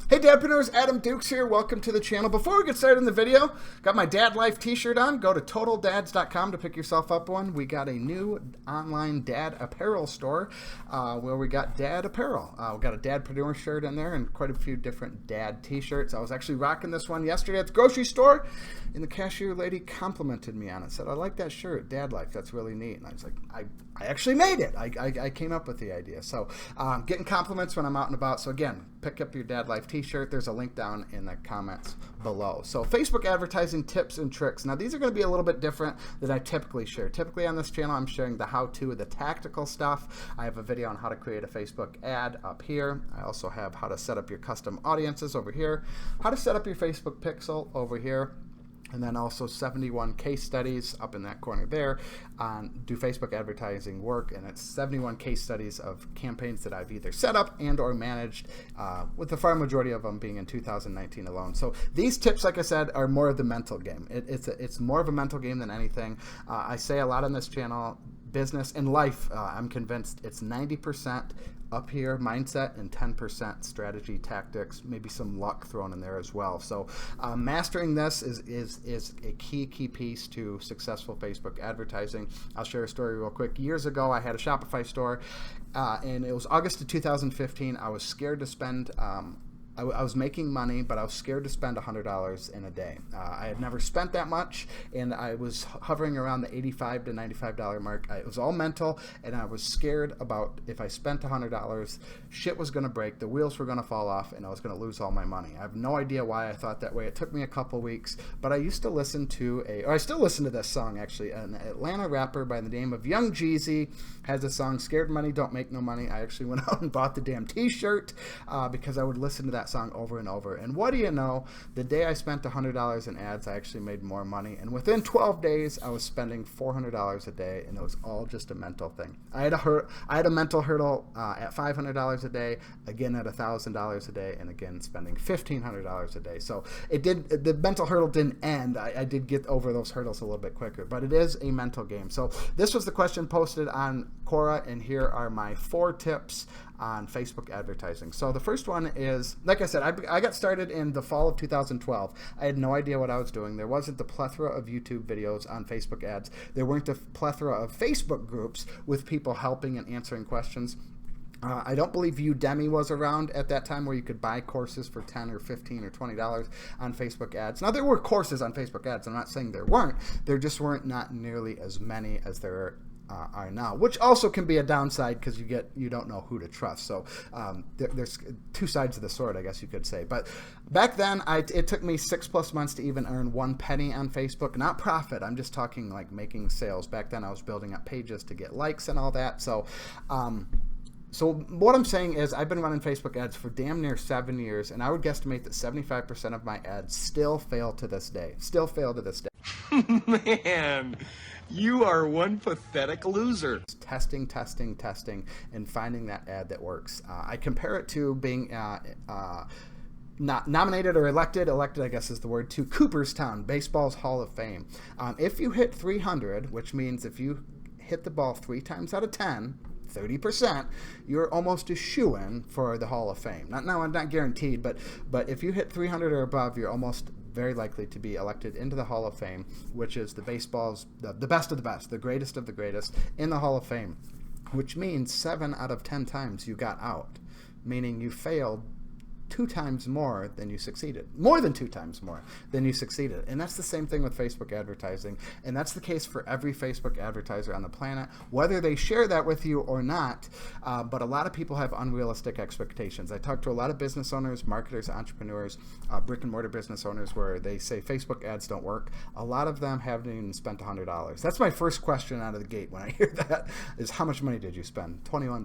Hey Dadpreneurs, Adam Dukes here. Welcome to the channel. Before we get started in the video, got my Dad Life t-shirt on. Go to totaldads.com to pick yourself up one. We got a new online dad apparel store where we got dad apparel. We got a Dadpreneur shirt in there and quite a few different dad t-shirts. I was actually rocking this one yesterday at the grocery store, and the cashier lady complimented me on it. Said, "I like that shirt, Dad Life. That's really neat." And I was like, I actually made it. I came up with the idea. So getting compliments when I'm out and about. So again, pick up your Dad Life t-shirt. There's a link down in the comments below. So Facebook advertising tips and tricks. Now these are going to be a little bit different than I typically share. Typically on this channel I'm sharing the how-to, the tactical stuff. I have a video on how to create a Facebook ad up here. I also have how to set up your custom audiences over here, how to set up your Facebook pixel over here, and then also 71 case studies up in that corner there on do Facebook advertising work, and it's 71 case studies of campaigns that I've either set up and or managed, with the far majority of them being in 2019 alone. So these tips, like I said, are more of the mental game. It's more of a mental game than anything. I say a lot on this channel, business and life, I'm convinced it's 90% up here mindset and 10% strategy, tactics, maybe some luck thrown in there as well. So mastering this is a key piece to successful Facebook advertising. I'll share a story real quick. Years ago I had a Shopify store and it was August of 2015. I was scared to spend I was making money, but I was scared to spend $100 in a day. I had never spent that much, and I was hovering around the $85 to $95 mark. It was all mental, and I was scared about if I spent $100, shit was going to break, the wheels were going to fall off, and I was going to lose all my money. I have no idea why I thought that way. It took me a couple weeks, but I used to listen to I still listen to this song, actually. An Atlanta rapper by the name of Young Jeezy has a song, Scared Money Don't Make No Money. I actually went out and bought the damn t-shirt because I would listen to that song over and over. And what do you know, the day I spent $100 in ads, I actually made more money, and within 12 days I was spending $400 a day, and it was all just a mental thing. I had a mental hurdle at $500 a day, again at $1,000 a day, and again spending $1,500 a day. So the mental hurdle didn't end. I did get over those hurdles a little bit quicker, but it is a mental game. So this was the question posted on Quora, and here are my 4 tips on Facebook advertising. So the first one is, like I said, I got started in the fall of 2012. I had no idea what I was doing. There wasn't the plethora of YouTube videos on Facebook ads. There weren't the plethora of Facebook groups with people helping and answering questions. I don't believe Udemy was around at that time where you could buy courses for $10 or $15 or $20 on Facebook ads. Now there were courses on Facebook ads. I'm not saying there weren't. There just weren't not nearly as many as there are now, which also can be a downside because you don't know who to trust. So there's two sides of the sword, I guess you could say. But back then, it took me 6+ months to even earn 1 penny on Facebook. Not profit. I'm just talking like making sales. Back then, I was building up pages to get likes and all that. So what I'm saying is I've been running Facebook ads for damn near 7 years, and I would guesstimate that 75% of my ads still fail to this day. Man, you are one pathetic loser. Testing, and finding that ad that works. I compare it to being not nominated or elected I guess is the word, to Cooperstown, baseball's Hall of Fame. If you hit 300, which means if you hit the ball 3 times out of 10, 30%, you're almost a shoo-in for the Hall of Fame. Not guaranteed, but if you hit 300 or above, you're almost very likely to be elected into the Hall of Fame, which is the baseball's the best of the best, the greatest of the greatest in the Hall of Fame, which means 7 out of 10 times you got out, meaning you failed 2 times more than you succeeded. More than 2 times more than you succeeded. And that's the same thing with Facebook advertising. And that's the case for every Facebook advertiser on the planet, whether they share that with you or not. But a lot of people have unrealistic expectations. I talk to a lot of business owners, marketers, entrepreneurs, brick and mortar business owners where they say Facebook ads don't work. A lot of them haven't even spent $100. That's my first question out of the gate when I hear that is, how much money did you spend? $21.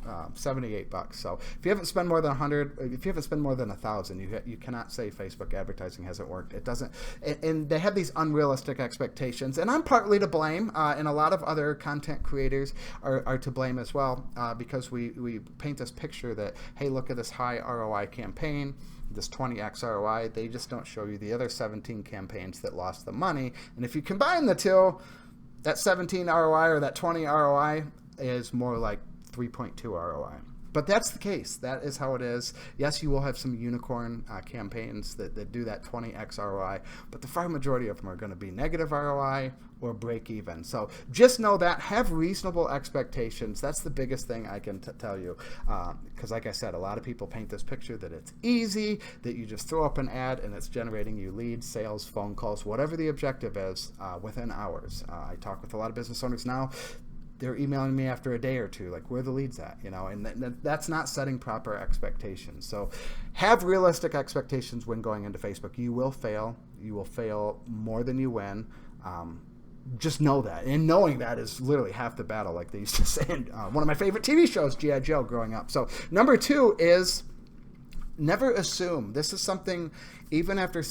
$78. So if you haven't spent more than 100, if you haven't spent more than 1,000, you cannot say Facebook advertising hasn't worked. It doesn't, and they have these unrealistic expectations, and I'm partly to blame, and a lot of other content creators are to blame as well, because we paint this picture that, hey, look at this high ROI campaign, this 20x ROI. They just don't show you the other 17 campaigns that lost the money, and if you combine the two, that 17 ROI or that 20 ROI is more like 3.2 ROI. But that's the case. That is how it is. Yes, you will have some unicorn campaigns that do that 20x ROI, but the far majority of them are going to be negative ROI or break even. So just know that. Have reasonable expectations. That's the biggest thing I can tell you. Because like I said, a lot of people paint this picture that it's easy, that you just throw up an ad and it's generating you leads, sales, phone calls, whatever the objective is, within hours. I talk with a lot of business owners now. They're emailing me after a day or two, like, where are the leads at? And that's not setting proper expectations. So have realistic expectations when going into Facebook. You will fail. You will fail more than you win. Just know that. And knowing that is literally half the battle, like they used to say in one of my favorite TV shows, G.I. Joe, growing up. So number 2 is never assume. This is something, even after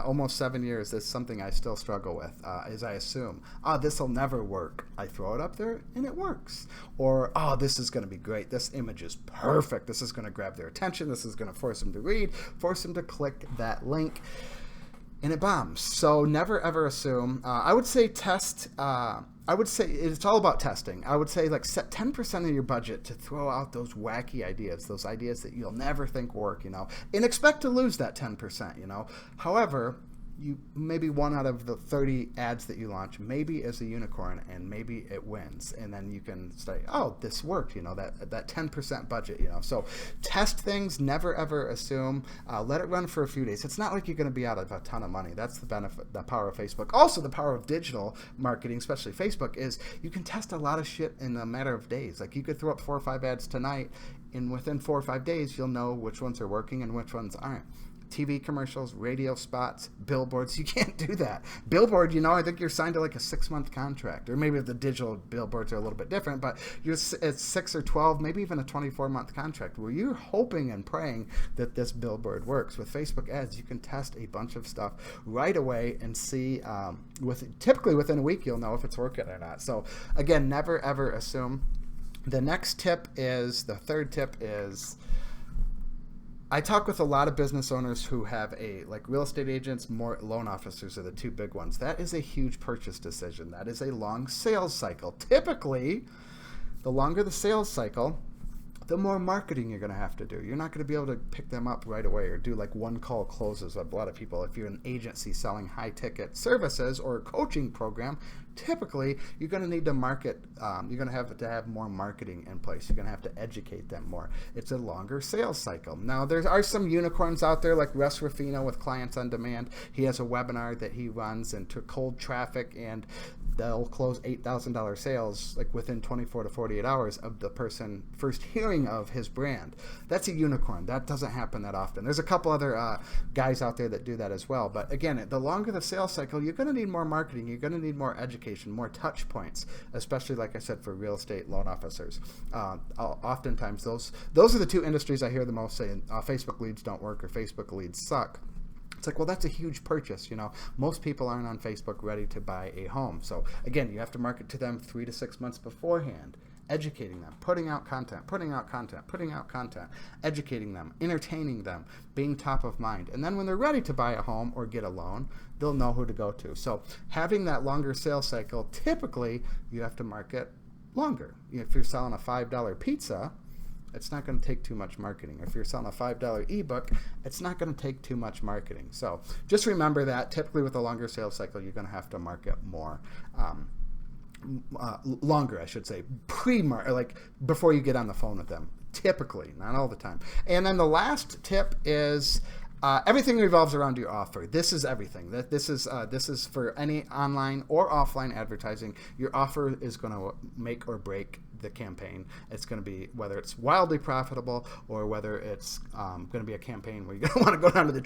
almost 7 years, this is something I still struggle with, is I assume, this will never work. I throw it up there and it works. Or, this is going to be great. This image is perfect. This is going to grab their attention. This is going to force them to read, force them to click that link. And it bombs. So never ever assume. I would say test. I would say it's all about testing. I would say like set 10% of your budget to throw out those wacky ideas, those ideas that you'll never think work, and expect to lose that 10%, However, you maybe one out of the 30 ads that you launch maybe is a unicorn, and maybe it wins, and then you can say, this worked, that 10% budget, So test things, never ever assume. Let it run for a few days. It's not like you're going to be out of a ton of money. That's the benefit, the power of Facebook. Also, the power of digital marketing, especially Facebook, is you can test a lot of shit in a matter of days. Like, you could throw up 4 or 5 ads tonight, and within 4 or 5 days you'll know which ones are working and which ones aren't. TV commercials, radio spots, billboards. You can't do that. Billboard, I think you're signed to like a 6-month contract, or maybe the digital billboards are a little bit different, but it's 6 or 12, maybe even a 24-month contract where you're hoping and praying that this billboard works. With Facebook ads, you can test a bunch of stuff right away and see, typically within a week, you'll know if it's working or not. So again, never ever assume. The third tip is, I talk with a lot of business owners who have real estate agents, more loan officers are the 2 big ones. That is a huge purchase decision. That is a long sales cycle. Typically, the longer the sales cycle, the more marketing you're going to have to do. You're not going to be able to pick them up right away or do like one call closes with a lot of people. If you're an agency selling high ticket services or a coaching program, typically you're going to need to market. You're going to have more marketing in place. You're going to have to educate them more. It's a longer sales cycle. Now, there are some unicorns out there like Russ Ruffino with Clients on Demand. He has a webinar that he runs into cold traffic, and they'll close $8,000 sales like within 24 to 48 hours of the person first hearing of his brand. That's a unicorn. That doesn't happen that often. There's a couple other guys out there that do that as well. But again, the longer the sales cycle, you're going to need more marketing. You're going to need more education, more touch points, especially, like I said, for real estate loan officers. Oftentimes, those are the 2 industries I hear the most saying Facebook leads don't work or Facebook leads suck. It's like, well, that's a huge purchase. Most people aren't on Facebook ready to buy a home. So again, you have to market to them 3 to 6 months beforehand, educating them, putting out content, educating them, entertaining them, being top of mind. And then when they're ready to buy a home or get a loan, they'll know who to go to. So having that longer sales cycle, typically you have to market longer. If you're selling a $5 pizza, it's not going to take too much marketing. If you're selling a $5 ebook, it's not going to take too much marketing. So just remember that typically with a longer sales cycle, you're going to have to market more. Longer, I should say, before you get on the phone with them. Typically, not all the time. And then the last tip is everything revolves around your offer. This is everything. This is for any online or offline advertising. Your offer is going to make or break the campaign. It's going to be whether it's wildly profitable or whether it's going to be a campaign where you're going to want to go down to the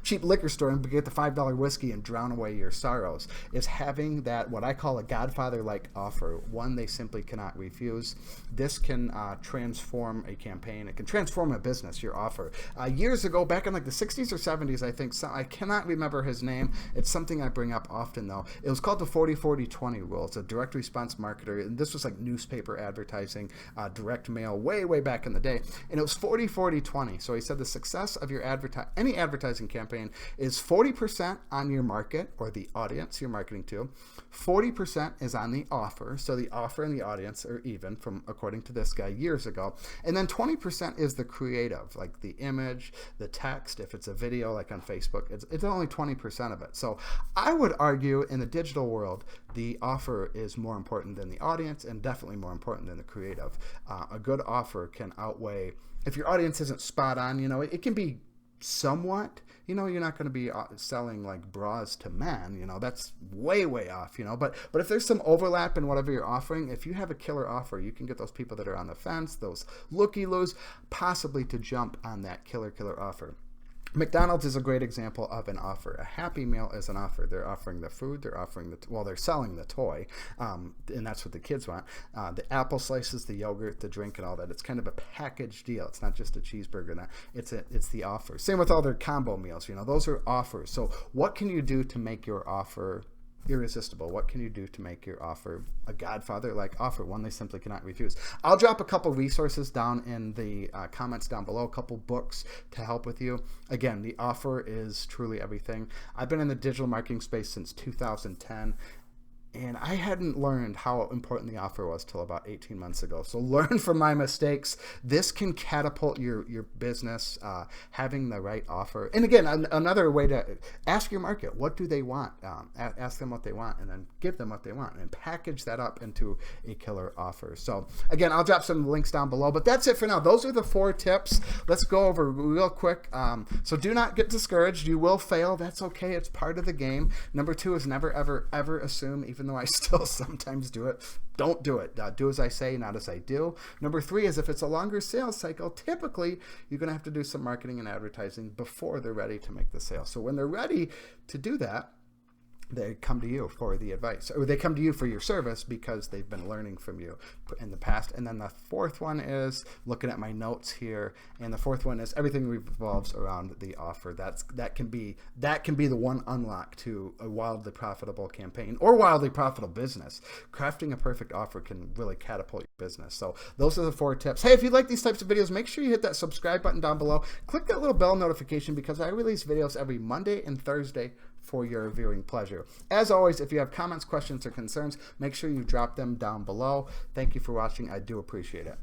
cheap liquor store and get the $5 whiskey and drown away your sorrows. Is having that, what I call a Godfather-like offer, one they simply cannot refuse. This can transform a campaign. It can transform a business, your offer. Years ago, back in like the 60s or 70s, I think, I cannot remember his name. It's something I bring up often, though. It was called the 40-40-20 rule. It's a direct response marketer, and this was like newspaper advertising, direct mail, way back in the day. And it was 40-40-20. So he said the success of your any advertising campaign is 40% on your market or the audience you're marketing to. 40% is on the offer. So the offer and the audience are even, from according to this guy years ago. And then 20% is the creative, like the image, the text. If it's a video like on Facebook, it's only 20% of it. So I would argue in the digital world, the offer is more important than the audience and definitely more important than the creative. A good offer can outweigh, if your audience isn't spot on, it can be somewhat, you're not going to be selling like bras to men, that's way off, but if there's some overlap in whatever you're offering, if you have a killer offer, you can get those people that are on the fence, those looky-loos, possibly to jump on that killer offer. McDonald's is a great example of an offer. A Happy Meal is an offer. They're offering the food. They're offering they're selling the toy, and that's what the kids want. The apple slices, the yogurt, the drink, and all that. It's kind of a package deal. It's not just a cheeseburger. It's the offer. Same with all their combo meals. Those are offers. So what can you do to make your offer irresistible? What can you do to make your offer a Godfather-like offer, one they simply cannot refuse? I'll drop a couple resources down in the comments down below, a couple books to help with you. Again, the offer is truly everything. I've been in the digital marketing space since 2010. And I hadn't learned how important the offer was till about 18 months ago. So learn from my mistakes. This can catapult your business, having the right offer. And again, another way to ask your market, what do they want? Ask them what they want and then give them what they want and package that up into a killer offer. So again, I'll drop some links down below, but that's it for now. Those are the 4 tips. Let's go over real quick. So do not get discouraged. You will fail. That's okay. It's part of the game. Number 2 is never, ever assume, even though I still sometimes do it. Don't do it. Do as I say, not as I do. Number 3 is if it's a longer sales cycle, typically you're going to have to do some marketing and advertising before they're ready to make the sale. So when they're ready to do that, they come to you for the advice, or they come to you for your service because they've been learning from you in the past. And then the 4th one is looking at my notes here. And the 4th one is everything revolves around the offer. That can be the one unlock to a wildly profitable campaign or wildly profitable business. Crafting a perfect offer can really catapult your business. So those are the 4 tips. Hey, if you like these types of videos, make sure you hit that subscribe button down below. Click that little bell notification because I release videos every Monday and Thursday for your viewing pleasure. As always, if you have comments, questions, or concerns, make sure you drop them down below. Thank you for watching. I do appreciate it.